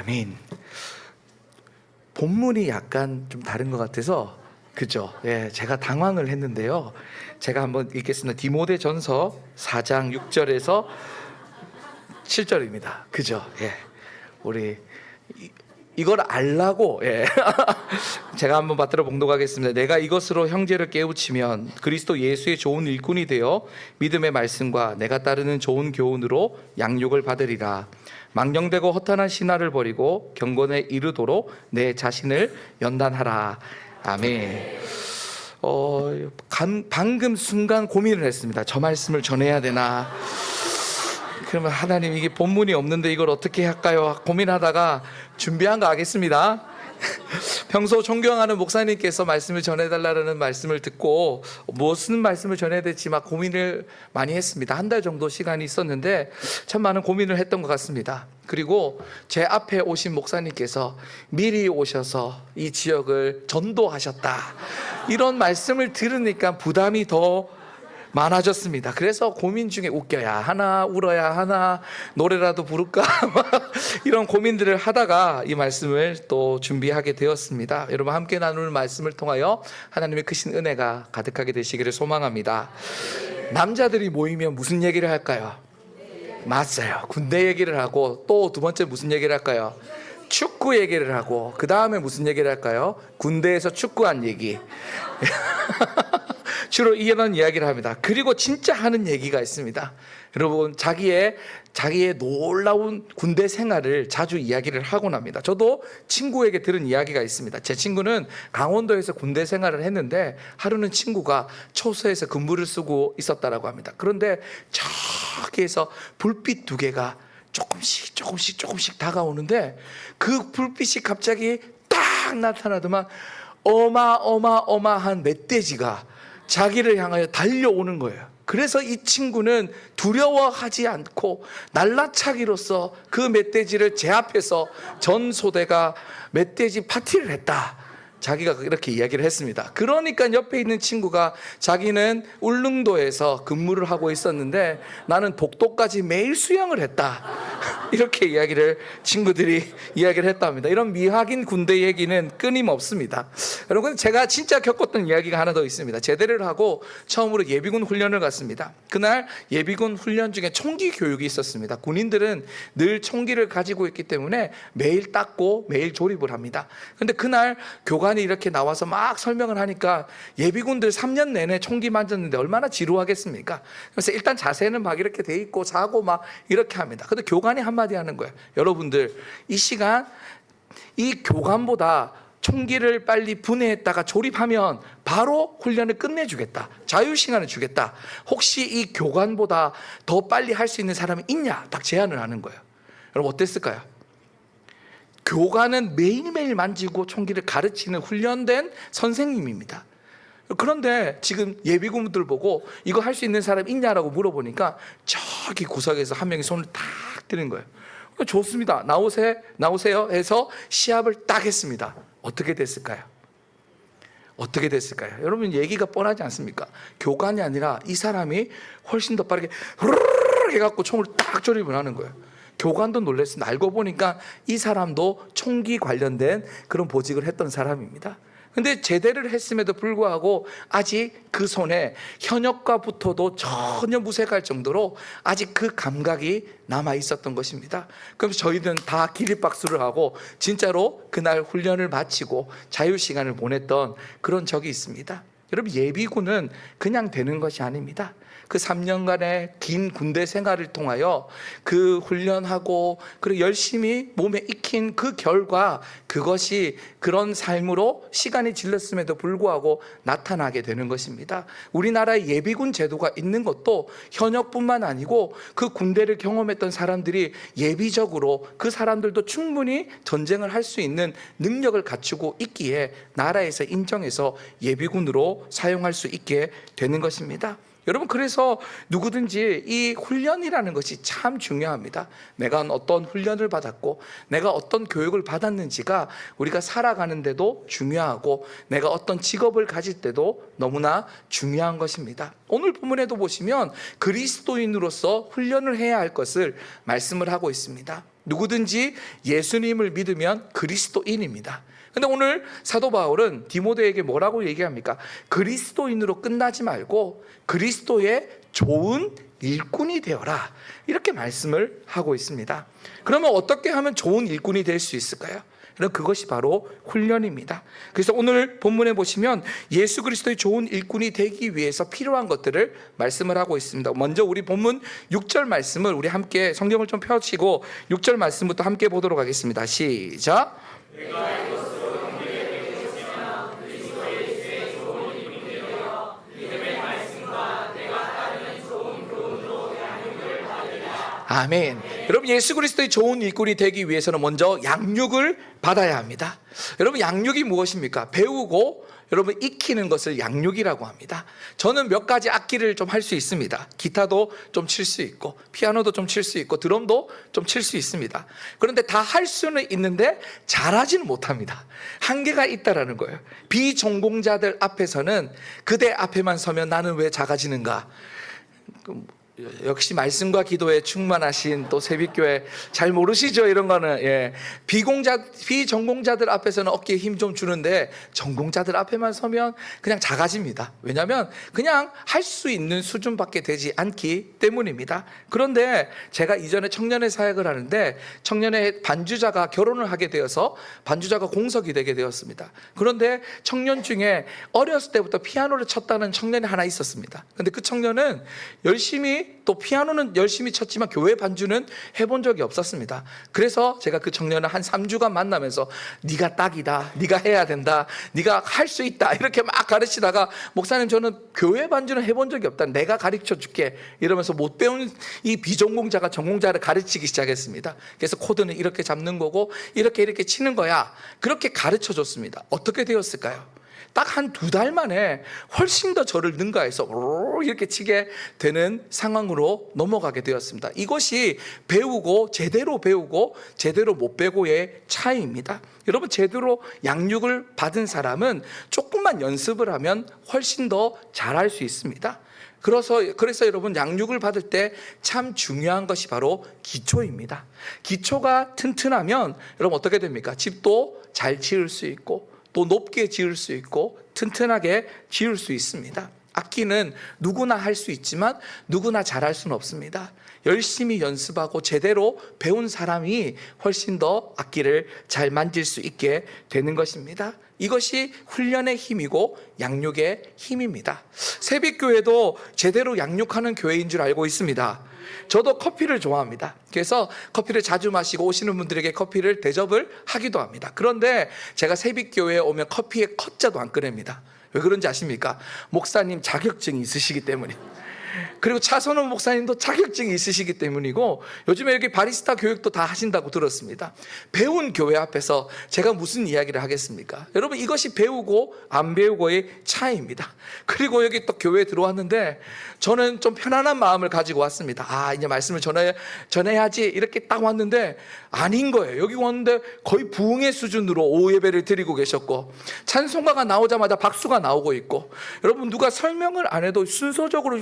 아멘. 본문이 약간 좀 다른 것 같아서 그죠? 예, 제가 당황을 했는데요. 제가 한번 읽겠습니다. 디모데전서 4장 6절에서 7절입니다. 그죠? 예, 우리 이걸 알라고 제가 한번 받들어 봉독하겠습니다. 내가 이것으로 형제를 깨우치면 그리스도 예수의 좋은 일꾼이 되어 믿음의 말씀과 내가 따르는 좋은 교훈으로 양육을 받으리라. 망령되고 허탄한 신화를 버리고 경건에 이르도록 내 자신을 연단하라. 아멘. 방금 순간 고민을 했습니다. 저 말씀을 전해야 되나? 그러면 하나님, 이게 본문이 없는데 이걸 어떻게 할까요? 고민하다가 준비한 거 하겠습니다. 평소 존경하는 목사님께서 말씀을 전해달라는 말씀을 듣고 무슨 말씀을 전해야 될지 막 고민을 많이 했습니다. 한 달 정도 시간이 있었는데 참 많은 고민을 했던 것 같습니다. 그리고 제 앞에 오신 목사님께서 미리 오셔서 이 지역을 전도하셨다, 이런 말씀을 들으니까 부담이 더 많아졌습니다. 그래서 고민 중에 웃겨야 하나, 울어야 하나, 노래라도 부를까 이런 고민들을 하다가 이 말씀을 또 준비하게 되었습니다. 여러분, 함께 나눌 말씀을 통하여 하나님의 크신 은혜가 가득하게 되시기를 소망합니다. 남자들이 모이면 무슨 얘기를 할까요? 맞아요, 군대 얘기를 하고, 또 두 번째 무슨 얘기를 할까요? 축구 얘기를 하고, 그 다음에 무슨 얘기를 할까요? 군대에서 축구한 얘기 주로 이런 이야기를 합니다. 그리고 진짜 하는 얘기가 있습니다. 여러분, 자기의 놀라운 군대 생활을 자주 이야기를 하곤 합니다. 저도 친구에게 들은 이야기가 있습니다. 제 친구는 강원도에서 군대 생활을 했는데 하루는 친구가 초소에서 근무를 쓰고 있었다라고 합니다. 그런데 저기에서 불빛 두 개가 조금씩 다가오는데 그 불빛이 갑자기 딱 나타나더만 어마어마한 멧돼지가 자기를 향하여 달려오는 거예요. 그래서 이 친구는 두려워하지 않고 날라차기로서 그 멧돼지를 제압해서 전 소대가 멧돼지 파티를 했다, 자기가 이렇게 이야기를 했습니다. 그러니까 옆에 있는 친구가 자기는 울릉도에서 근무를 하고 있었는데 나는 독도까지 매일 수영을 했다, 이렇게 친구들이 이야기를 했답니다. 이런 미확인 군대 얘기는 끊임없습니다. 여러분, 제가 진짜 겪었던 이야기가 하나 더 있습니다. 제대를 하고 처음으로 예비군 훈련을 갔습니다. 그날 예비군 훈련 중에 총기 교육이 있었습니다. 군인들은 늘 총기를 가지고 있기 때문에 매일 닦고 매일 조립을 합니다. 그런데 그날 교관이 이렇게 나와서 막 설명을 하니까 예비군들 3년 내내 총기 만졌는데 얼마나 지루하겠습니까? 그래서 일단 자세는 막 이렇게 돼 있고 자고 막 이렇게 합니다. 근데 교관이 한마디 하는 거예요. 여러분들, 이 시간 이 교관보다 총기를 빨리 분해했다가 조립하면 바로 훈련을 끝내주겠다, 자유시간을 주겠다. 혹시 이 교관보다 더 빨리 할 수 있는 사람이 있냐? 딱 제안을 하는 거예요. 여러분, 어땠을까요? 교관은 매일매일 만지고 총기를 가르치는 훈련된 선생님입니다. 그런데 지금 예비군들 보고 이거 할 수 있는 사람 있냐라고 물어보니까 저기 구석에서 한 명이 손을 딱 드는 거예요. 좋습니다, 나오세요 해서 시합을 딱 했습니다. 어떻게 됐을까요? 여러분, 얘기가 뻔하지 않습니까? 교관이 아니라 이 사람이 훨씬 더 빠르게 후루룩 해갖고 총을 딱 조립을 하는 거예요. 교관도 놀랐습니다. 알고 보니까 이 사람도 총기 관련된 그런 보직을 했던 사람입니다. 근데 제대를 했음에도 불구하고 아직 그 손에 현역과 붙어도 전혀 무색할 정도로 아직 그 감각이 남아 있었던 것입니다. 그래서 저희는 다 기립박수를 하고 진짜로 그날 훈련을 마치고 자유시간을 보냈던 그런 적이 있습니다. 여러분, 예비군은 그냥 되는 것이 아닙니다. 그 3년간의 긴 군대 생활을 통하여 그 훈련하고 그리고 열심히 몸에 익힌 그 결과, 그것이 그런 삶으로 시간이 질렀음에도 불구하고 나타나게 되는 것입니다. 우리나라에 예비군 제도가 있는 것도 현역뿐만 아니고 그 군대를 경험했던 사람들이 예비적으로 그 사람들도 충분히 전쟁을 할 수 있는 능력을 갖추고 있기에 나라에서 인정해서 예비군으로 사용할 수 있게 되는 것입니다. 여러분, 그래서 누구든지 이 훈련이라는 것이 참 중요합니다. 내가 어떤 훈련을 받았고 내가 어떤 교육을 받았는지가 우리가 살아가는데도 중요하고 내가 어떤 직업을 가질 때도 너무나 중요한 것입니다. 오늘 본문에도 보시면 그리스도인으로서 훈련을 해야 할 것을 말씀을 하고 있습니다. 누구든지 예수님을 믿으면 그리스도인입니다. 근데 오늘 사도 바울은 디모데에게 뭐라고 얘기합니까? 그리스도인으로 끝나지 말고 그리스도의 좋은 일꾼이 되어라, 이렇게 말씀을 하고 있습니다. 그러면 어떻게 하면 좋은 일꾼이 될 수 있을까요? 그것이 바로 훈련입니다. 그래서 오늘 본문에 보시면 예수 그리스도의 좋은 일꾼이 되기 위해서 필요한 것들을 말씀을 하고 있습니다. 먼저 우리 본문 6절 말씀을 우리 함께 성경을 좀 펴치고 6절 말씀부터 함께 보도록 하겠습니다. 시작. 아멘. 여러분, 예수 그리스도의 좋은 일꾼이 되기 위해서는 먼저 양육을 받아야 합니다. 여러분, 양육이 무엇입니까? 배우고 여러분 익히는 것을 양육이라고 합니다. 저는 몇 가지 악기를 좀 할 수 있습니다. 기타도 좀 칠 수 있고 피아노도 좀 칠 수 있고 드럼도 좀 칠 수 있습니다. 그런데 다 할 수는 있는데 잘하지는 못합니다. 한계가 있다라는 거예요. 비전공자들 앞에서는 그대 앞에만 서면 나는 왜 작아지는가? 역시 말씀과 기도에 충만하신 또 새벽교회 잘 모르시죠? 이런 거는 비전공자들 앞에서는 어깨에 힘 좀 주는데 전공자들 앞에만 서면 그냥 작아집니다. 왜냐하면 그냥 할 수 있는 수준밖에 되지 않기 때문입니다. 그런데 제가 이전에 청년회 사역을 하는데 청년회 반주자가 결혼을 하게 되어서 반주자가 공석이 되게 되었습니다. 그런데 청년 중에 어렸을 때부터 피아노를 쳤다는 청년이 하나 있었습니다. 근데 그 청년은 열심히 또 피아노는 열심히 쳤지만 교회 반주는 해본 적이 없었습니다. 그래서 제가 그 청년을 한 3주간 만나면서 네가 딱이다, 네가 해야 된다, 네가 할 수 있다, 이렇게 막 가르치다가 목사님 저는 교회 반주는 해본 적이 없다, 내가 가르쳐 줄게 이러면서 못 배운 이 비전공자가 전공자를 가르치기 시작했습니다. 그래서 코드는 이렇게 잡는 거고 이렇게 치는 거야, 그렇게 가르쳐 줬습니다. 어떻게 되었을까요? 딱 한 2달 만에 훨씬 더 저를 능가해서 이렇게 치게 되는 상황으로 넘어가게 되었습니다. 이것이 배우고 제대로 못 배고의 차이입니다. 여러분, 제대로 양육을 받은 사람은 조금만 연습을 하면 훨씬 더 잘할 수 있습니다. 그래서 여러분, 양육을 받을 때 참 중요한 것이 바로 기초입니다. 기초가 튼튼하면 여러분 어떻게 됩니까? 집도 잘 지을 수 있고 또 높게 지을 수 있고 튼튼하게 지을 수 있습니다. 악기는 누구나 할 수 있지만 누구나 잘할 수는 없습니다. 열심히 연습하고 제대로 배운 사람이 훨씬 더 악기를 잘 만질 수 있게 되는 것입니다. 이것이 훈련의 힘이고 양육의 힘입니다. 새벽교회도 제대로 양육하는 교회인 줄 알고 있습니다. 저도 커피를 좋아합니다. 그래서 커피를 자주 마시고 오시는 분들에게 커피를 대접을 하기도 합니다. 그런데 제가 새벽교회에 오면 커피에 컷자도 안 꺼냅니다. 왜 그런지 아십니까? 목사님 자격증이 있으시기 때문입니다. 그리고 차선원 목사님도 자격증이 있으시기 때문이고 요즘에 이렇게 바리스타 교육도 다 하신다고 들었습니다. 배운 교회 앞에서 제가 무슨 이야기를 하겠습니까? 여러분, 이것이 배우고 안 배우고의 차이입니다. 그리고 여기 또 교회에 들어왔는데 저는 좀 편안한 마음을 가지고 왔습니다. 이제 말씀을 전해야지 이렇게 딱 왔는데 아닌 거예요. 여기 왔는데 거의 부흥의 수준으로 오후 예배를 드리고 계셨고 찬송가가 나오자마자 박수가 나오고 있고, 여러분 누가 설명을 안 해도 순서적으로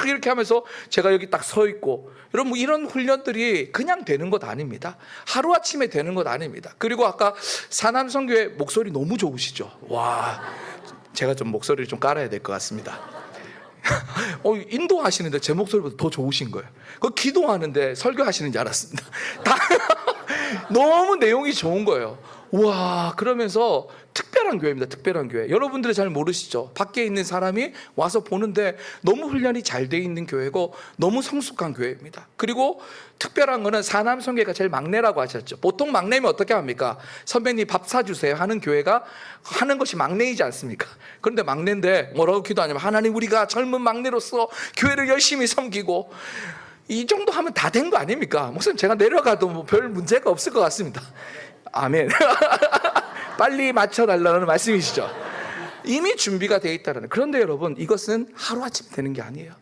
이렇게 하면서 제가 여기 딱 서 있고, 여러분 이런 훈련들이 그냥 되는 것 아닙니다. 하루아침에 되는 것 아닙니다. 그리고 아까 사남성교회 목소리 너무 좋으시죠? 와, 제가 좀 목소리를 좀 깔아야 될 것 같습니다. 인도하시는데 제 목소리보다 더 좋으신 거예요. 기도하는데 설교하시는 줄 알았습니다. 너무 내용이 좋은 거예요. 와, 그러면서 특별한 교회입니다. 특별한 교회. 여러분들이 잘 모르시죠? 밖에 있는 사람이 와서 보는데 너무 훈련이 잘 돼 있는 교회고 너무 성숙한 교회입니다. 그리고 특별한 거는 사남성교회가 제일 막내라고 하셨죠. 보통 막내면 어떻게 합니까? 선배님 밥 사주세요 하는 교회가 하는 것이 막내이지 않습니까? 그런데 막내인데 뭐라고 기도하냐면, 하나님 우리가 젊은 막내로서 교회를 열심히 섬기고, 이 정도 하면 다 된 거 아닙니까? 목사님 제가 내려가도 뭐 별 문제가 없을 것 같습니다. 아멘. 빨리 맞춰달라는 말씀이시죠. 이미 준비가 되어 있다는. 그런데 여러분, 이것은 하루아침에 되는 게 아니에요.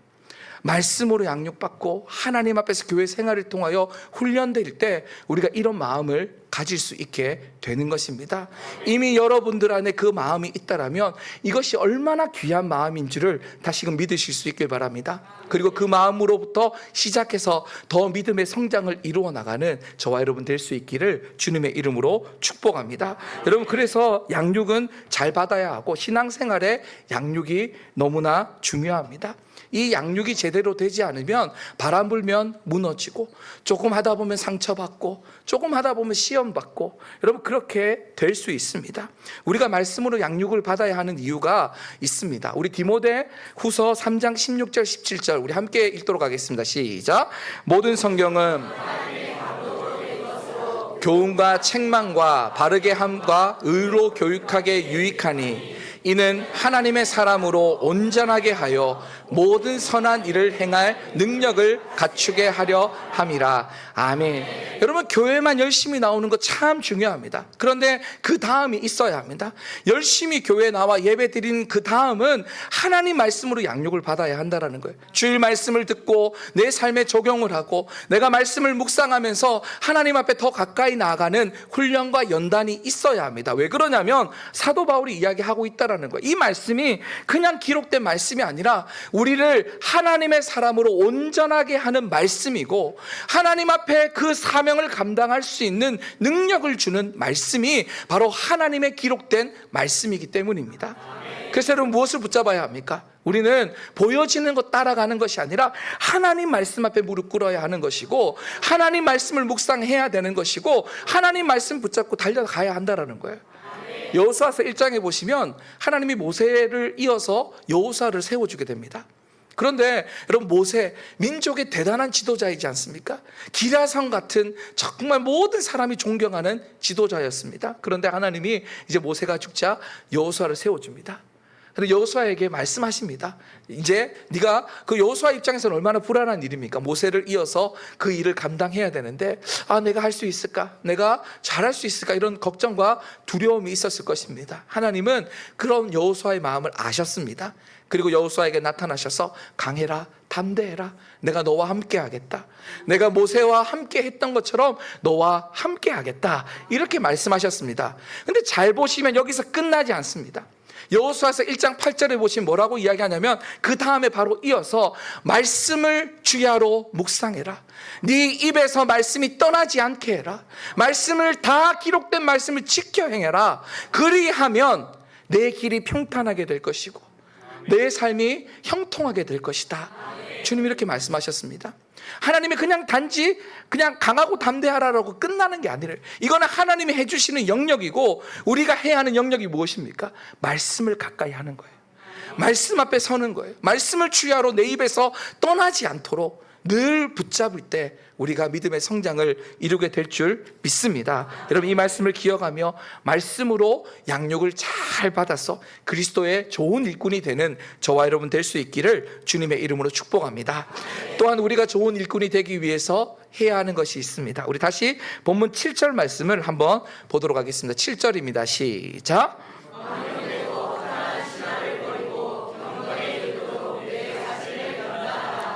말씀으로 양육받고 하나님 앞에서 교회 생활을 통하여 훈련될 때 우리가 이런 마음을 가질 수 있게 되는 것입니다. 이미 여러분들 안에 그 마음이 있다라면 이것이 얼마나 귀한 마음인지를 다시금 믿으실 수 있길 바랍니다. 그리고 그 마음으로부터 시작해서 더 믿음의 성장을 이루어 나가는 저와 여러분 될 수 있기를 주님의 이름으로 축복합니다. 여러분, 그래서 양육은 잘 받아야 하고 신앙생활에 양육이 너무나 중요합니다. 이 양육이 제대로 되지 않으면 바람 불면 무너지고, 조금 하다 보면 상처받고, 조금 하다 보면 시험받고, 여러분 그렇게 될 수 있습니다. 우리가 말씀으로 양육을 받아야 하는 이유가 있습니다. 우리 디모데 후서 3장 16절 17절 우리 함께 읽도록 하겠습니다. 시작. 모든 성경은 교훈과 책망과 바르게 함과 의로 교육하게 유익하니 이는 하나님의 사람으로 온전하게 하여 모든 선한 일을 행할 능력을 갖추게 하려 함이라. 아멘. 여러분, 교회만 열심히 나오는 거 참 중요합니다. 그런데 그 다음이 있어야 합니다. 열심히 교회에 나와 예배 드리는 그 다음은 하나님 말씀으로 양육을 받아야 한다는 거예요. 주일 말씀을 듣고 내 삶에 적용을 하고 내가 말씀을 묵상하면서 하나님 앞에 더 가까이 나아가는 훈련과 연단이 있어야 합니다. 왜 그러냐면 사도 바울이 이야기하고 있다는 거예요. 이 말씀이 그냥 기록된 말씀이 아니라 우리를 하나님의 사람으로 온전하게 하는 말씀이고, 하나님 앞에 그 사명을 감당할 수 있는 능력을 주는 말씀이 바로 하나님의 기록된 말씀이기 때문입니다. 그래서 여러분, 무엇을 붙잡아야 합니까? 우리는 보여지는 것 따라가는 것이 아니라 하나님 말씀 앞에 무릎 꿇어야 하는 것이고, 하나님 말씀을 묵상해야 되는 것이고, 하나님 말씀 붙잡고 달려가야 한다는 거예요. 여호수아서 1장에 보시면 하나님이 모세를 이어서 여호수아를 세워주게 됩니다. 그런데 여러분, 모세 민족의 대단한 지도자이지 않습니까? 기라성 같은 정말 모든 사람이 존경하는 지도자였습니다. 그런데 하나님이 이제 모세가 죽자 여호수아를 세워줍니다. 그런데 여호수아에게 말씀하십니다. 이제 네가, 그 여호수아 입장에서는 얼마나 불안한 일입니까? 모세를 이어서 그 일을 감당해야 되는데, 내가 할 수 있을까? 내가 잘할 수 있을까? 이런 걱정과 두려움이 있었을 것입니다. 하나님은 그런 여호수아의 마음을 아셨습니다. 그리고 여호수아에게 나타나셔서 강해라, 담대해라, 내가 너와 함께 하겠다, 내가 모세와 함께 했던 것처럼 너와 함께 하겠다, 이렇게 말씀하셨습니다. 근데 잘 보시면 여기서 끝나지 않습니다. 여호수아서 1장 8절에 보시면 뭐라고 이야기하냐면, 그 다음에 바로 이어서 말씀을 주야로 묵상해라, 네 입에서 말씀이 떠나지 않게 해라, 말씀을 다 기록된 말씀을 지켜 행해라, 그리하면 내 길이 평탄하게 될 것이고 내 삶이 형통하게 될 것이다. 주님이 이렇게 말씀하셨습니다. 하나님이 그냥 단지 그냥 강하고 담대하라라고 끝나는 게 아니래요. 이거는 하나님이 해주시는 영역이고, 우리가 해야 하는 영역이 무엇입니까? 말씀을 가까이 하는 거예요. 말씀 앞에 서는 거예요. 말씀을 주야로 내 입에서 떠나지 않도록 늘 붙잡을 때 우리가 믿음의 성장을 이루게 될 줄 믿습니다. 여러분, 이 말씀을 기억하며 말씀으로 양육을 잘 받아서 그리스도의 좋은 일꾼이 되는 저와 여러분 될 수 있기를 주님의 이름으로 축복합니다. 또한 우리가 좋은 일꾼이 되기 위해서 해야 하는 것이 있습니다. 우리 다시 본문 7절 말씀을 한번 보도록 하겠습니다. 7절입니다. 시작.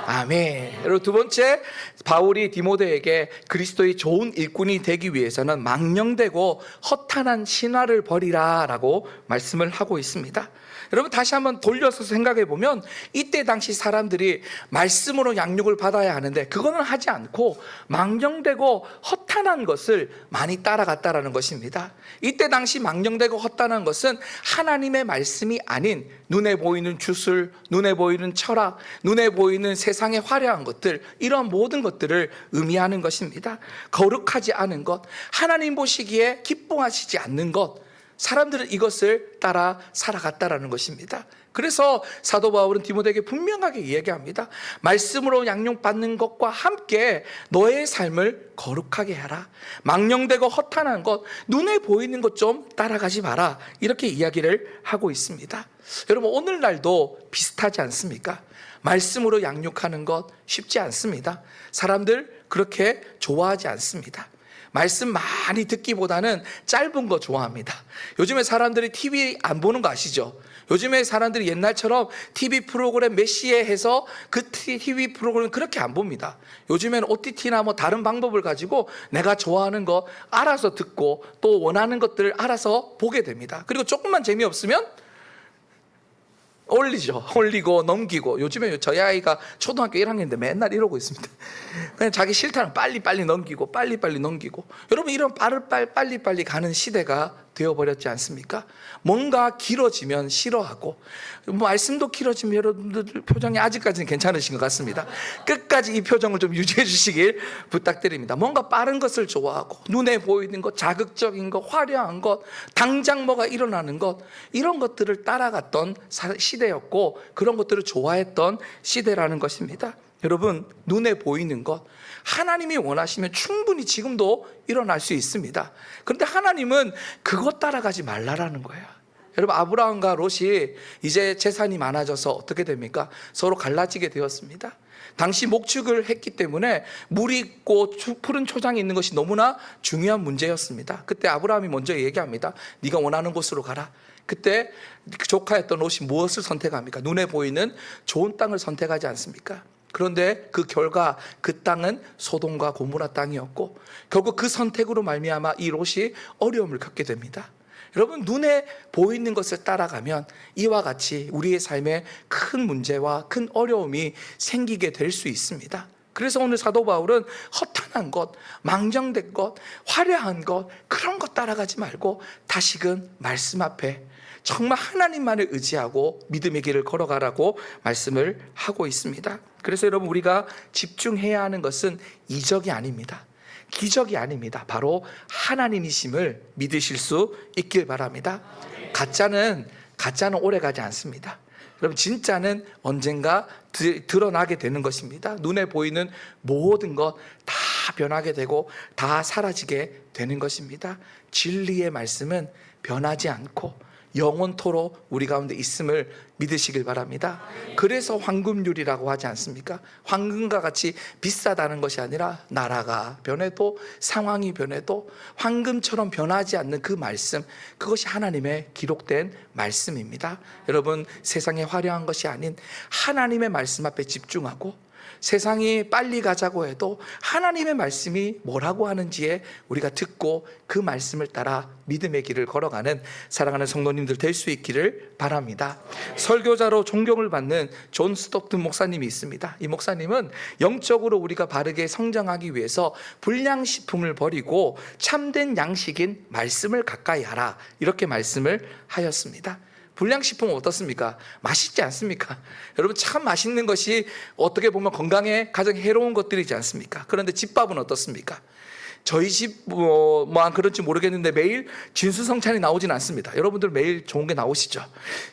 아멘. 여러분, 두 번째, 바울이 디모데에게 그리스도의 좋은 일꾼이 되기 위해서는 망령되고 허탄한 신화를 버리라 라고 말씀을 하고 있습니다. 여러분, 다시 한번 돌려서 생각해 보면 이때 당시 사람들이 말씀으로 양육을 받아야 하는데 그거는 하지 않고 망령되고 허탄한 것을 많이 따라갔다라는 것입니다. 이때 당시 망령되고 허탄한 것은 하나님의 말씀이 아닌 눈에 보이는 주술, 눈에 보이는 철학, 눈에 보이는 세상의 화려한 것들, 이런 모든 것들을 의미하는 것입니다. 거룩하지 않은 것, 하나님 보시기에 기뻐하시지 않는 것, 사람들은 이것을 따라 살아갔다라는 것입니다. 그래서 사도 바울은 디모데에게 분명하게 이야기합니다. 말씀으로 양육받는 것과 함께 너의 삶을 거룩하게 하라. 망령되고 허탄한 것, 눈에 보이는 것 좀 따라가지 마라. 이렇게 이야기를 하고 있습니다. 여러분, 오늘날도 비슷하지 않습니까? 말씀으로 양육하는 것 쉽지 않습니다. 사람들 그렇게 좋아하지 않습니다. 말씀 많이 듣기보다는 짧은 거 좋아합니다. 요즘에 사람들이 TV 안 보는 거 아시죠? 요즘에 사람들이 옛날처럼 TV 프로그램 몇 시에 해서 그 TV 프로그램 그렇게 안 봅니다. 요즘에는 OTT나 뭐 다른 방법을 가지고 내가 좋아하는 거 알아서 듣고 또 원하는 것들을 알아서 보게 됩니다. 그리고 조금만 재미없으면 올리고 넘기고. 요즘에 저희 아이가 초등학교 1학년인데 맨날 이러고 있습니다. 그냥 자기 싫다는 빨리빨리 넘기고 빨리빨리 넘기고. 여러분, 이런 빨리빨리 가는 시대가 되어버렸지 않습니까? 뭔가 길어지면 싫어하고, 말씀도 길어지면 여러분들 표정이 아직까지는 괜찮으신 것 같습니다. 끝까지 이 표정을 좀 유지해 주시길 부탁드립니다. 뭔가 빠른 것을 좋아하고, 눈에 보이는 것, 자극적인 것, 화려한 것, 당장 뭐가 일어나는 것, 이런 것들을 따라갔던 시대였고, 그런 것들을 좋아했던 시대라는 것입니다. 여러분, 눈에 보이는 것, 하나님이 원하시면 충분히 지금도 일어날 수 있습니다. 그런데 하나님은 그것 따라가지 말라라는 거예요. 여러분, 아브라함과 롯이 이제 재산이 많아져서 어떻게 됩니까? 서로 갈라지게 되었습니다. 당시 목축을 했기 때문에 물이 있고 푸른 초장이 있는 것이 너무나 중요한 문제였습니다. 그때 아브라함이 먼저 얘기합니다. 네가 원하는 곳으로 가라. 그때 조카였던 롯이 무엇을 선택합니까? 눈에 보이는 좋은 땅을 선택하지 않습니까? 그런데 그 결과 그 땅은 소돔과 고모라 땅이었고, 결국 그 선택으로 말미암아 이 롯이 어려움을 겪게 됩니다. 여러분, 눈에 보이는 것을 따라가면 이와 같이 우리의 삶에 큰 문제와 큰 어려움이 생기게 될 수 있습니다. 그래서 오늘 사도 바울은 허탄한 것, 망정된 것, 화려한 것, 그런 것 따라가지 말고 다시금 말씀 앞에 정말 하나님만을 의지하고 믿음의 길을 걸어가라고 말씀을 하고 있습니다. 그래서 여러분, 우리가 집중해야 하는 것은 이적이 아닙니다. 기적이 아닙니다. 바로 하나님이심을 믿으실 수 있길 바랍니다. 가짜는 오래 가지 않습니다. 여러분, 진짜는 언젠가 드러나게 되는 것입니다. 눈에 보이는 모든 것 다 변하게 되고 다 사라지게 되는 것입니다. 진리의 말씀은 변하지 않고 영원토록 우리 가운데 있음을 믿으시길 바랍니다. 그래서 황금률이라고 하지 않습니까? 황금과 같이 비싸다는 것이 아니라 나라가 변해도 상황이 변해도 황금처럼 변하지 않는 그 말씀, 그것이 하나님의 기록된 말씀입니다. 여러분, 세상에 화려한 것이 아닌 하나님의 말씀 앞에 집중하고, 세상이 빨리 가자고 해도 하나님의 말씀이 뭐라고 하는지에 우리가 듣고 그 말씀을 따라 믿음의 길을 걸어가는 사랑하는 성도님들 될 수 있기를 바랍니다. 설교자로 존경을 받는 존 스톡튼 목사님이 있습니다. 이 목사님은 영적으로 우리가 바르게 성장하기 위해서 불량식품을 버리고 참된 양식인 말씀을 가까이 하라, 이렇게 말씀을 하였습니다. 불량식품은 어떻습니까? 맛있지 않습니까? 여러분, 참 맛있는 것이 어떻게 보면 건강에 가장 해로운 것들이지 않습니까? 그런데 집밥은 어떻습니까? 저희 집 안 그런지 모르겠는데 매일 진수성찬이 나오진 않습니다. 여러분들 매일 좋은 게 나오시죠?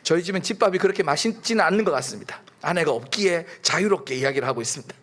저희 집엔 집밥이 그렇게 맛있지는 않는 것 같습니다. 아내가 없기에 자유롭게 이야기를 하고 있습니다.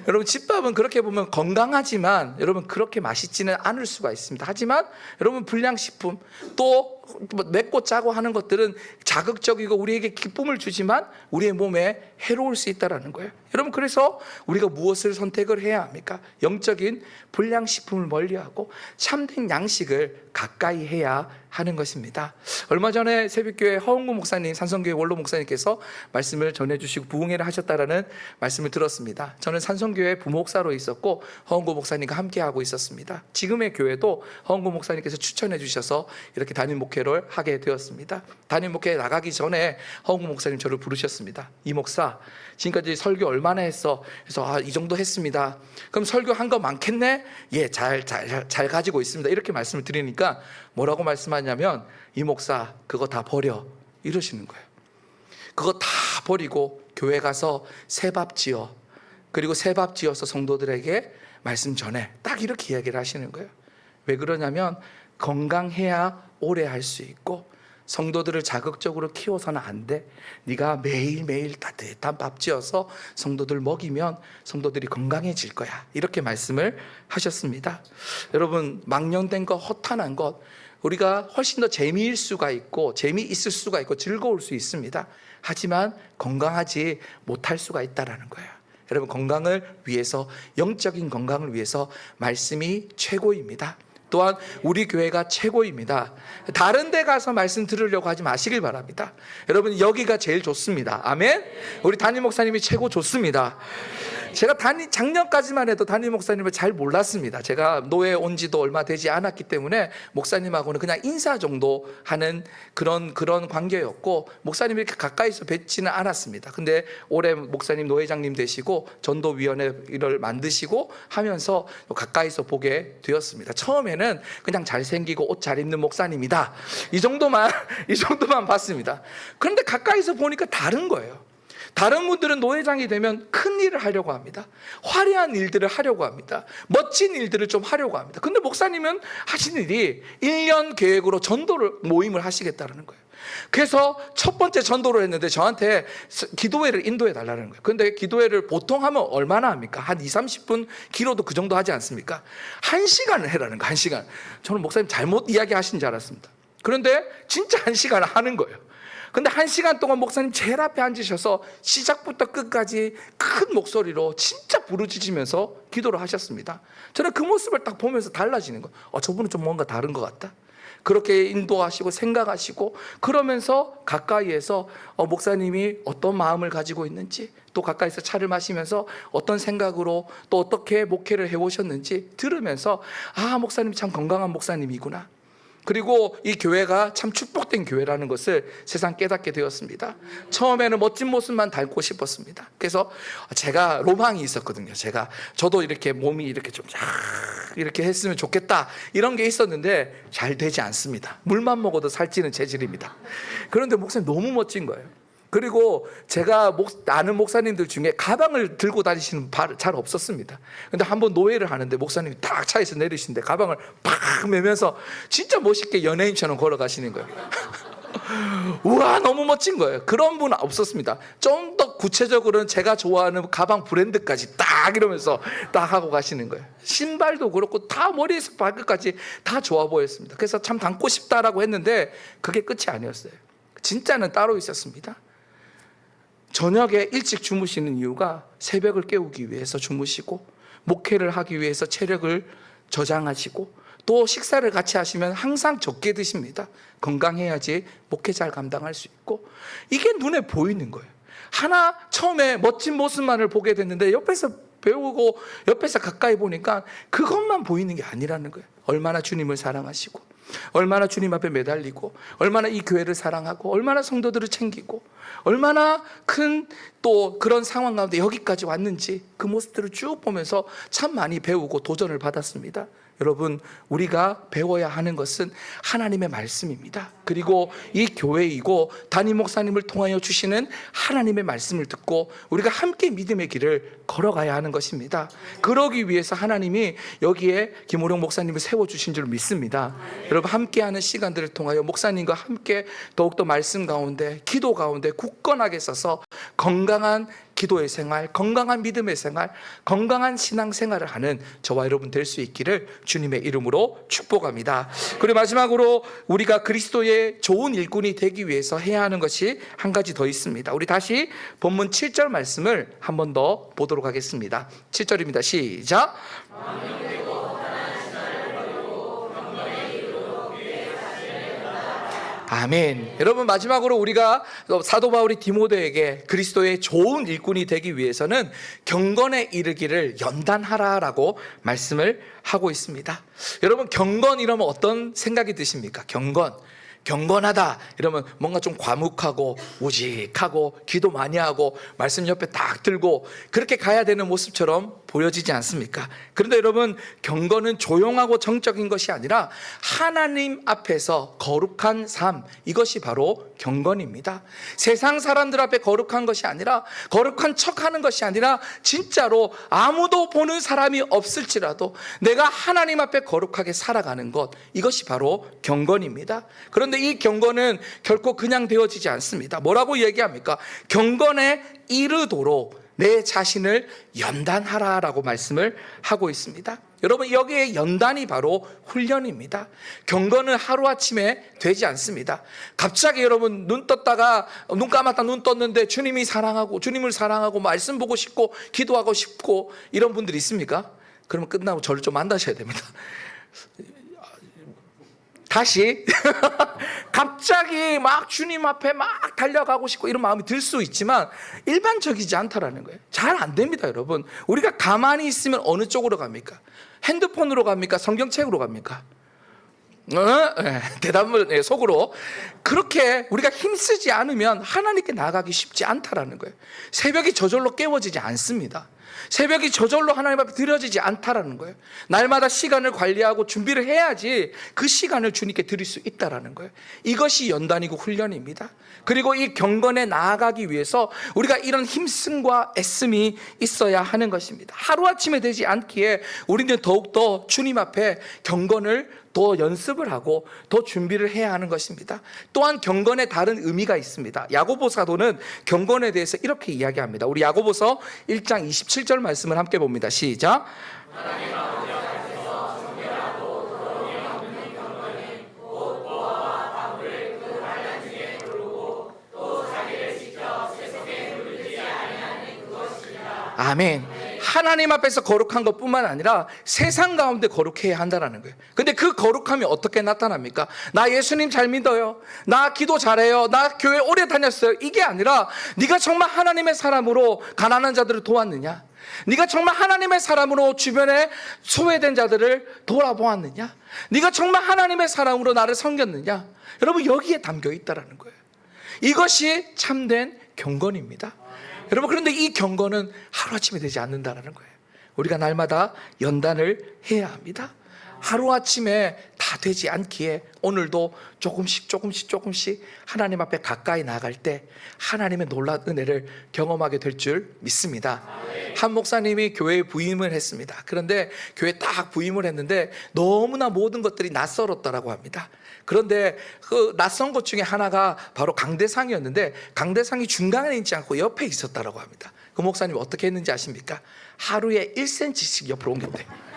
여러분, 집밥은 그렇게 보면 건강하지만 여러분 그렇게 맛있지는 않을 수가 있습니다. 하지만 여러분, 불량식품 또 맵고 짜고 하는 것들은 자극적이고 우리에게 기쁨을 주지만 우리의 몸에 해로울 수 있다는 거예요. 여러분, 그래서 우리가 무엇을 선택을 해야 합니까? 영적인 불량식품을 멀리하고 참된 양식을 가까이 해야 하는 것입니다. 얼마 전에 새벽교회 허은구 목사님, 산성교회 원로 목사님께서 말씀을 전해주시고 부흥회를 하셨다라는 말씀을 들었습니다. 저는 산성교회 부목사로 있었고 허은구 목사님과 함께하고 있었습니다. 지금의 교회도 허은구 목사님께서 추천해 주셔서 이렇게 담임 목회를 하게 되었습니다. 담임 목회에 나가기 전에 허은구 목사님 저를 부르셨습니다. 이 목사, 지금까지 설교 얼마나 했어? 그래서 이 정도 했습니다. 그럼 설교한 거 많겠네? 예, 잘 가지고 있습니다. 이렇게 말씀을 드리니까 뭐라고 말씀하냐면, 이 목사 그거 다 버려, 이러시는 거예요. 그거 다 버리고 교회 가서 새밥 지어, 그리고 새밥 지어서 성도들에게 말씀 전해, 딱 이렇게 이야기를 하시는 거예요. 왜 그러냐면 건강해야 오래 할 수 있고 성도들을 자극적으로 키워서는 안 돼. 네가 매일매일 따뜻한 밥 지어서 성도들 먹이면 성도들이 건강해질 거야, 이렇게 말씀을 하셨습니다. 여러분, 망령된 것, 허탄한 것, 우리가 훨씬 더 재미일 수가 있고 재미있을 수가 있고 즐거울 수 있습니다. 하지만 건강하지 못할 수가 있다는 거예요. 여러분, 건강을 위해서, 영적인 건강을 위해서 말씀이 최고입니다. 또한 우리 교회가 최고입니다. 다른 데 가서 말씀 들으려고 하지 마시길 바랍니다. 여러분, 여기가 제일 좋습니다. 아멘. 우리 담임 목사님이 최고 좋습니다. 제가 작년까지만 해도 담임 목사님을 잘 몰랐습니다. 제가 노예 온 지도 얼마 되지 않았기 때문에 목사님하고는 그냥 인사 정도 하는 그런 관계였고, 목사님이 이렇게 가까이서 뵙지는 않았습니다. 근데 올해 목사님 노회장님 되시고 전도위원회를 만드시고 하면서 가까이서 보게 되었습니다. 처음에는 그냥 잘생기고 옷 잘 입는 목사님이다, 이 정도만 봤습니다. 그런데 가까이서 보니까 다른 거예요. 다른 분들은 노회장이 되면 큰 일을 하려고 합니다. 화려한 일들을 하려고 합니다. 멋진 일들을 좀 하려고 합니다. 근데 목사님은 하시는 일이 1년 계획으로 전도를 모임을 하시겠다는 거예요. 그래서 첫 번째 전도를 했는데 저한테 기도회를 인도해 달라는 거예요. 근데 기도회를 보통 하면 얼마나 합니까? 한 20-30분, 길어도 그 정도 하지 않습니까? 1시간을 해라는 거예요. 1시간. 저는 목사님 잘못 이야기하신 줄 알았습니다. 그런데 진짜 1시간을 하는 거예요. 근데 1시간 동안 목사님 제일 앞에 앉으셔서 시작부터 끝까지 큰 목소리로 진짜 부르짖으면서 기도를 하셨습니다. 저는 그 모습을 딱 보면서 달라지는 거예요. 저분은 좀 뭔가 다른 것 같다. 그렇게 인도하시고 생각하시고, 그러면서 가까이에서 목사님이 어떤 마음을 가지고 있는지, 또 가까이서 차를 마시면서 어떤 생각으로 또 어떻게 목회를 해오셨는지 들으면서, 목사님이 참 건강한 목사님이구나, 그리고 이 교회가 참 축복된 교회라는 것을 세상 깨닫게 되었습니다. 처음에는 멋진 모습만 닮고 싶었습니다. 그래서 제가 로망이 있었거든요. 저도 이렇게 몸이 이렇게 좀 이렇게 했으면 좋겠다, 이런 게 있었는데 잘 되지 않습니다. 물만 먹어도 살찌는 체질입니다. 그런데 목사님 너무 멋진 거예요. 그리고 제가 아는 목사님들 중에 가방을 들고 다니시는 잘 없었습니다. 근데 한번 노예를 하는데 목사님이 딱 차에서 내리시는데 가방을 팍 메면서 진짜 멋있게 연예인처럼 걸어가시는 거예요. 우와, 너무 멋진 거예요. 그런 분은 없었습니다. 좀 더 구체적으로는 제가 좋아하는 가방 브랜드까지 딱 이러면서 딱 하고 가시는 거예요. 신발도 그렇고 다 머리에서 발끝까지 다 좋아 보였습니다. 그래서 참 닮고 싶다라고 했는데 그게 끝이 아니었어요. 진짜는 따로 있었습니다. 저녁에 일찍 주무시는 이유가 새벽을 깨우기 위해서 주무시고, 목회를 하기 위해서 체력을 저장하시고, 또 식사를 같이 하시면 항상 적게 드십니다. 건강해야지 목회 잘 감당할 수 있고, 이게 눈에 보이는 거예요. 처음에 멋진 모습만을 보게 됐는데 옆에서 배우고 옆에서 가까이 보니까 그것만 보이는 게 아니라는 거예요. 얼마나 주님을 사랑하시고, 얼마나 주님 앞에 매달리고, 얼마나 이 교회를 사랑하고, 얼마나 성도들을 챙기고, 얼마나 큰 또 그런 상황 가운데 여기까지 왔는지, 그 모습들을 쭉 보면서 참 많이 배우고 도전을 받았습니다. 여러분, 우리가 배워야 하는 것은 하나님의 말씀입니다. 그리고 이 교회이고 담임 목사님을 통하여 주시는 하나님의 말씀을 듣고 우리가 함께 믿음의 길을 걸어가야 하는 것입니다. 그러기 위해서 하나님이 여기에 김호룡 목사님을 세워주신 줄 믿습니다. 여러분, 함께하는 시간들을 통하여 목사님과 함께 더욱더 말씀 가운데, 기도 가운데 굳건하게 서서 건강한 기도의 생활, 건강한 믿음의 생활, 건강한 신앙 생활을 하는 저와 여러분 될 수 있기를 주님의 이름으로 축복합니다. 그리고 마지막으로 우리가 그리스도의 좋은 일꾼이 되기 위해서 해야 하는 것이 한 가지 더 있습니다. 우리 다시 본문 7절 말씀을 한 번 더 보도록 하겠습니다. 7절입니다. 시작. 아멘. 여러분, 마지막으로 우리가 사도 바울이 디모데에게 그리스도의 좋은 일꾼이 되기 위해서는 경건에 이르기를 연단하라라고 말씀을 하고 있습니다. 여러분, 경건 이러면 어떤 생각이 드십니까? 경건하다 이러면 뭔가 좀 과묵하고 우직하고 기도 많이 하고 말씀 옆에 딱 들고 그렇게 가야 되는 모습처럼 보여지지 않습니까? 그런데 여러분, 경건은 조용하고 정적인 것이 아니라 하나님 앞에서 거룩한 삶, 이것이 바로 경건입니다. 세상 사람들 앞에 거룩한 것이 아니라, 거룩한 척하는 것이 아니라 진짜로 아무도 보는 사람이 없을지라도 내가 하나님 앞에 거룩하게 살아가는 것, 이것이 바로 경건입니다. 그런데 이 경건은 결코 그냥 되어지지 않습니다. 뭐라고 얘기합니까? 경건에 이르도록 내 자신을 연단하라라고 말씀을 하고 있습니다. 여러분, 여기에 연단이 바로 훈련입니다. 경건은 하루아침에 되지 않습니다. 갑자기 여러분 눈 떴다가 눈 감았다 눈 떴는데 주님을 사랑하고 말씀 보고 싶고 기도하고 싶고 이런 분들이 있습니까? 그러면 끝나고 저를 좀 만나셔야 됩니다. 다시 갑자기 막 주님 앞에 막 달려가고 싶고 이런 마음이 들 수 있지만 일반적이지 않다라는 거예요. 잘 안 됩니다, 여러분. 우리가 가만히 있으면 어느 쪽으로 갑니까? 핸드폰으로 갑니까? 성경책으로 갑니까? 대답을 속으로. 그렇게 우리가 힘쓰지 않으면 하나님께 나아가기 쉽지 않다라는 거예요. 새벽이 저절로 깨워지지 않습니다. 새벽이 저절로 하나님 앞에 드려지지 않다라는 거예요. 날마다 시간을 관리하고 준비를 해야지 그 시간을 주님께 드릴 수 있다라는 거예요. 이것이 연단이고 훈련입니다. 그리고 이 경건에 나아가기 위해서 우리가 이런 힘씀과 애씀이 있어야 하는 것입니다. 하루아침에 되지 않기에 우리는 더욱더 주님 앞에 경건을 더 연습을 하고 더 준비를 해야 하는 것입니다. 또한 경건에 다른 의미가 있습니다. 야고보 사도는 경건에 대해서 이렇게 이야기합니다. 우리 야고보서 1장 27절 말씀을 함께 봅니다. 시작. 아멘. 하나님 앞에서 거룩한 것뿐만 아니라 세상 가운데 거룩해야 한다는 거예요. 근데 그 거룩함이 어떻게 나타납니까? 나 예수님 잘 믿어요. 나 기도 잘해요. 나 교회 오래 다녔어요. 이게 아니라 네가 정말 하나님의 사람으로 가난한 자들을 도왔느냐? 네가 정말 하나님의 사람으로 주변에 소외된 자들을 돌아보았느냐? 네가 정말 하나님의 사람으로 나를 섬겼느냐? 여러분, 여기에 담겨 있다는 거예요. 이것이 참된 경건입니다. 여러분, 그런데 이 경건은 하루아침에 되지 않는다는 거예요. 우리가 날마다 연단을 해야 합니다. 하루아침에 다 되지 않기에 오늘도 조금씩 하나님 앞에 가까이 나아갈 때 하나님의 놀라운 은혜를 경험하게 될 줄 믿습니다. 한 목사님이 교회에 부임을 했습니다. 그런데 교회에 딱 부임을 했는데 너무나 모든 것들이 낯설었다라고 합니다. 그런데 그 낯선 것 중에 하나가 바로 강대상이었는데 강대상이 중간에 있지 않고 옆에 있었다라고 합니다. 그 목사님 어떻게 했는지 아십니까? 하루에 1cm씩 옆으로 옮겼대요.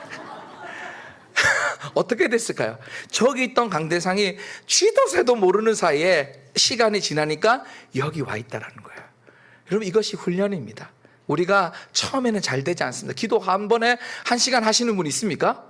어떻게 됐을까요? 저기 있던 강대상이 쥐도 새도 모르는 사이에 시간이 지나니까 여기 와 있다라는 거예요. 여러분, 이것이 훈련입니다. 우리가 처음에는 잘 되지 않습니다. 기도 한 번에 1시간 하시는 분 있습니까?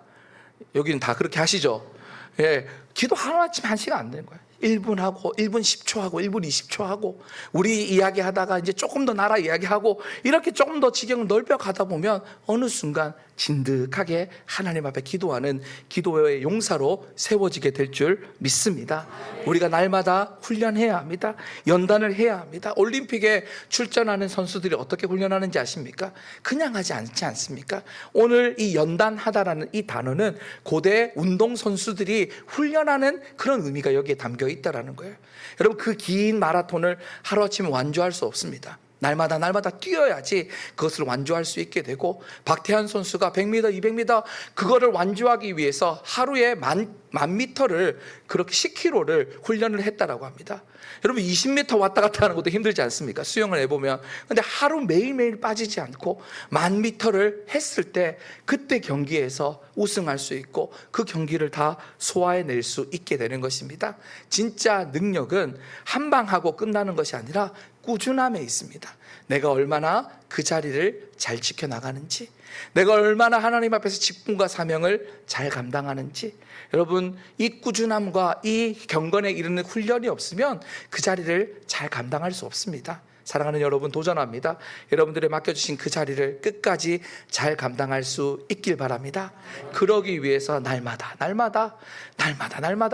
여기는 다 그렇게 하시죠. 예, 기도 하루아침 1시간 안 되는 거예요. 1분 하고 1분 10초 하고 1분 20초 하고 우리 이야기하다가 이제 조금 더 나라 이야기하고 이렇게 조금 더 지경을 넓혀 가다 보면 어느 순간 진득하게 하나님 앞에 기도하는 기도의 용사로 세워지게 될 줄 믿습니다. 우리가 날마다 훈련해야 합니다. 연단을 해야 합니다. 올림픽에 출전하는 선수들이 어떻게 훈련하는지 아십니까? 그냥 하지 않지 않습니까? 오늘 이 연단하다라는 이 단어는 고대 운동선수들이 훈련하는 그런 의미가 여기에 담겨 있다라는 거예요. 여러분, 그 긴 마라톤을 하루아침에 완주할 수 없습니다. 날마다 뛰어야지 그것을 완주할 수 있게 되고, 박태환 선수가 100m, 200m 그거를 완주하기 위해서 하루에 만 미터를 그렇게 10km를 훈련을 했다라고 합니다. 여러분, 20m 왔다 갔다 하는 것도 힘들지 않습니까? 수영을 해보면. 근데 하루 매일매일 빠지지 않고 1000m를 했을 때 그때 경기에서 우승할 수 있고 그 경기를 다 소화해낼 수 있게 되는 것입니다. 진짜 능력은 한 방 하고 끝나는 것이 아니라 꾸준함에 있습니다. 내가 얼마나 그 자리를 잘 지켜나가는지, 내가 얼마나 하나님 앞에서 직분과 사명을 잘 감당하는지, 여러분, 이 꾸준함과 이 경건에 이르는 훈련이 없으면 그 자리를 잘 감당할 수 없습니다. 사랑하는 여러분, 도전합니다. 여러분들의 맡겨주신 그 자리를 끝까지 잘 감당할 수 있길 바랍니다. 그러기 위해서 날마다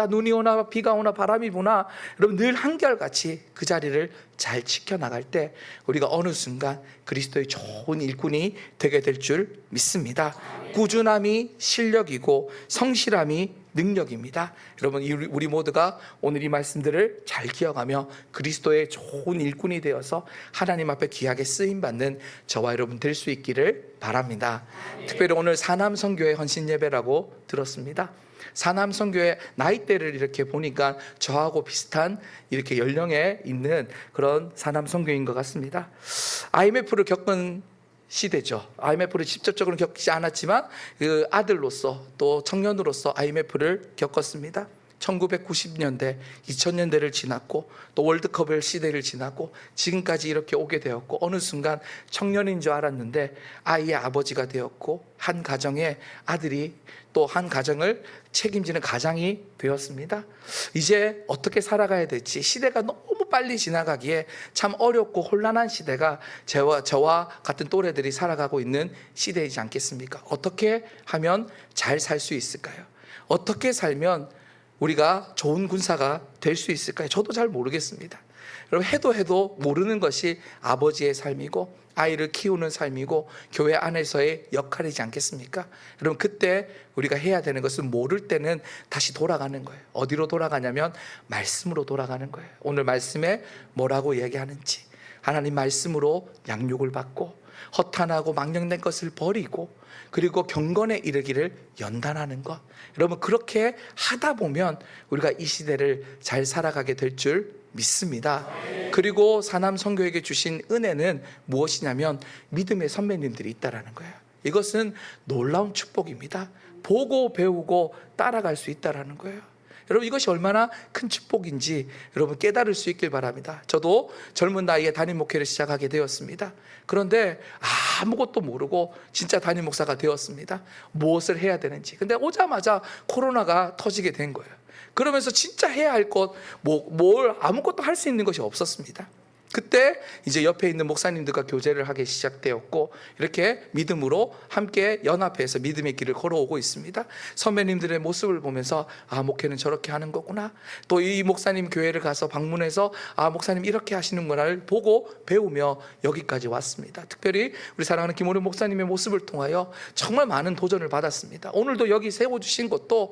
눈이 오나 비가 오나 바람이 부나 여러분 늘 한결같이 그 자리를 잘 지켜나갈 때 우리가 어느 순간 그리스도의 좋은 일꾼이 되게 될 줄 믿습니다. 꾸준함이 실력이고 성실함이 능력입니다. 여러분, 우리 모두가 오늘 이 말씀들을 잘 기억하며 그리스도의 좋은 일꾼이 되어서 하나님 앞에 귀하게 쓰임받는 저와 여러분 될 수 있기를 바랍니다. 특별히 오늘 사남선교회 헌신예배라고 들었습니다. 사남선교회 나이대를 이렇게 보니까 저하고 비슷한 이렇게 연령에 있는 그런 사남선교인 것 같습니다. IMF를 겪은 시대죠. IMF를 직접적으로 겪지 않았지만 그 아들로서 또 청년으로서 IMF를 겪었습니다. 1990년대, 2000년대를 지났고 또 월드컵을 시대를 지났고 지금까지 이렇게 오게 되었고 어느 순간 청년인 줄 알았는데 아이의 아버지가 되었고 한 가정의 아들이 또 한 가정을 책임지는 가장이 되었습니다. 이제 어떻게 살아가야 될지 시대가 너무 빨리 지나가기에 참 어렵고 혼란한 시대가 저와 같은 또래들이 살아가고 있는 시대이지 않겠습니까? 어떻게 하면 잘 살 수 있을까요? 어떻게 살면 우리가 좋은 군사가 될 수 있을까요? 저도 잘 모르겠습니다. 여러분 해도 모르는 것이 아버지의 삶이고 아이를 키우는 삶이고 교회 안에서의 역할이지 않겠습니까? 여러분 그때 우리가 해야 되는 것은 모를 때는 다시 돌아가는 거예요. 어디로 돌아가냐면 말씀으로 돌아가는 거예요. 오늘 말씀에 뭐라고 얘기하는지 하나님 말씀으로 양육을 받고 허탄하고 망령된 것을 버리고 그리고 경건에 이르기를 연단하는 것. 여러분 그렇게 하다 보면 우리가 이 시대를 잘 살아가게 될 줄 믿습니다. 그리고 사남선교에게 주신 은혜는 무엇이냐면 믿음의 선배님들이 있다라는 거예요. 이것은 놀라운 축복입니다. 보고 배우고 따라갈 수 있다라는 거예요. 여러분 이것이 얼마나 큰 축복인지 여러분 깨달을 수 있길 바랍니다. 저도 젊은 나이에 담임 목회를 시작하게 되었습니다. 그런데 아무것도 모르고 진짜 담임 목사가 되었습니다. 무엇을 해야 되는지. 근데 오자마자 코로나가 터지게 된 거예요. 그러면서 진짜 해야 할 것, 뭘 아무것도 할 수 있는 것이 없었습니다. 그때 이제 옆에 있는 목사님들과 교제를 하기 시작되었고 이렇게 믿음으로 함께 연합해서 믿음의 길을 걸어오고 있습니다. 선배님들의 모습을 보면서 목회는 저렇게 하는 거구나. 또 이 목사님 교회를 가서 방문해서 목사님 이렇게 하시는구나를 보고 배우며 여기까지 왔습니다. 특별히 우리 사랑하는 김오래 목사님의 모습을 통하여 정말 많은 도전을 받았습니다. 오늘도 여기 세워주신 것도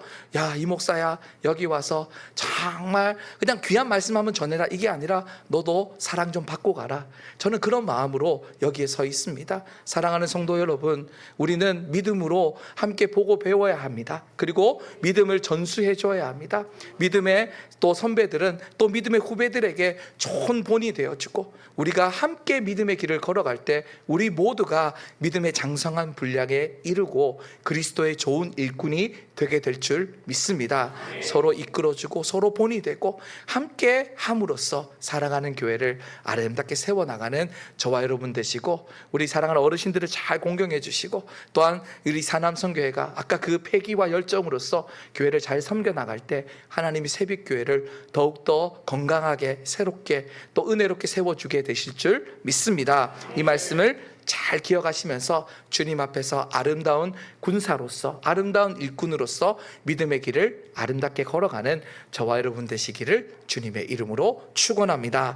이 목사야 여기 와서 정말 그냥 귀한 말씀 한번 전해라 이게 아니라 너도 사랑 좀 받고 가라. 저는 그런 마음으로 여기에 서 있습니다. 사랑하는 성도 여러분, 우리는 믿음으로 함께 보고 배워야 합니다. 그리고 믿음을 전수해 줘야 합니다. 믿음의 또 선배들은 또 믿음의 후배들에게 좋은 본이 되어주고 우리가 함께 믿음의 길을 걸어갈 때 우리 모두가 믿음의 장성한 분량에 이르고 그리스도의 좋은 일꾼이 되게 될 줄 믿습니다. 서로 이끌어주고 서로 본이 되고 함께 함으로써 살아가는 교회를 아름답게 세워나가는 저와 여러분 되시고 우리 사랑하는 어르신들을 잘 공경해 주시고 또한 우리 사남선교회가 아까 그 패기와 열정으로서 교회를 잘 섬겨나갈 때 하나님이 새빛교회를 더욱더 건강하게 새롭게 또 은혜롭게 세워주게 되실 줄 믿습니다. 이 말씀을 잘 기억하시면서 주님 앞에서 아름다운 군사로서 아름다운 일꾼으로서 믿음의 길을 아름답게 걸어가는 저와 여러분 되시기를 주님의 이름으로 축원합니다.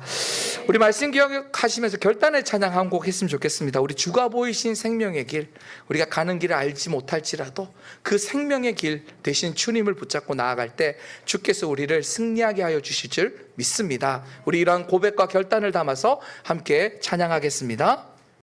우리 말씀 기억하시면서 결단의 찬양 한 곡 했으면 좋겠습니다. 우리 주가 보이신 생명의 길, 우리가 가는 길을 알지 못할지라도 그 생명의 길 대신 주님을 붙잡고 나아갈 때 주께서 우리를 승리하게 하여 주실 줄 믿습니다. 우리 이러한 고백과 결단을 담아서 함께 찬양하겠습니다.